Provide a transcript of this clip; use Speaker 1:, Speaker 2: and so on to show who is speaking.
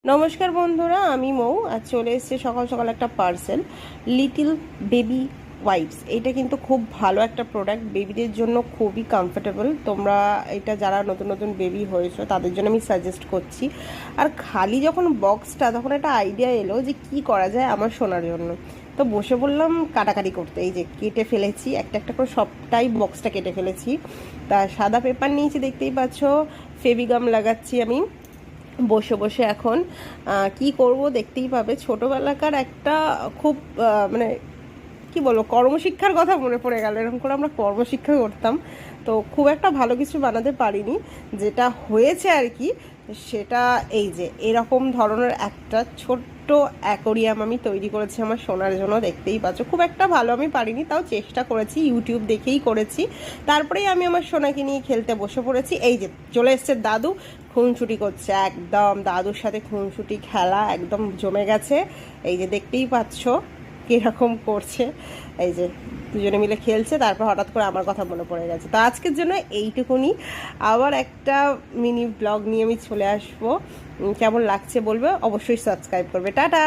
Speaker 1: নমস্কার বন্ধুরা, আমি মৌ। আর চলে এসেছে সকাল সকাল একটা পার্সেল, লিটিল বেবি ওয়াইপস। এটা কিন্তু খুব ভালো একটা প্রোডাক্ট, বেবিদের জন্য খুবই কমফোর্টেবল। তোমরা এটা যারা নতুন নতুন বেবি হয়েছো তাদের জন্য আমি সাজেস্ট করছি। আর খালি যখন বক্সটা, তখন একটা আইডিয়া এলো যে কি করা যায় আমার সোনার জন্য। তো বসে বললাম কাটাকাটি করতে। এই যে কেটে ফেলেছি, একটা একটা করে সবটাই বক্সটা কেটে ফেলেছি। তা সাদা পেপার নিয়েছি, দেখতেই পাচ্ছ। ফেভিগাম লাগাচ্ছি আমি বসে বসে। এখন কি করব দেখতেই পাবে। ছোটোবেলাকার একটা খুব মানে কি বলবো, কর্মশিক্ষার কথা মনে পড়ে গেল। এরকম করে আমরা কর্মশিক্ষা করতাম, তো খুব একটা ভালো কিছু বানাতে পারিনি। যেটা হয়েছে আর কি, সেটা এই যে এরকম ধরনের একটা ছোট্ট অ্যাকোরিয়াম আমি তৈরি করেছি আমার সোনার জন্য। দেখতেই পাচ্ছ, খুব একটা ভালো আমি পারিনি, তাও চেষ্টা করেছি, ইউটিউব দেখেই করেছি। তারপরেই আমি আমার সোনাকে নিয়ে খেলতে বসে পড়েছি। এই যে চলে এসছে দাদু, খুনসুটি করছে একদম। দাদুর সাথে খুনসুটি খেলা একদম জমে গেছে। এই যে দেখতেই পাচ্ছ কীরকম করছে। এই যে দুজনে মিলে খেলছে, তারপর হঠাৎ করে আমার কথা মনে পড়ে গেছে। তো আজকের জন্য এইটুকুনি। আবার একটা মিনি ব্লগ নিয়ে আমি চলে আসবো। কেমন লাগছে বলবে, অবশ্যই সাবস্ক্রাইব করবে। টাটা।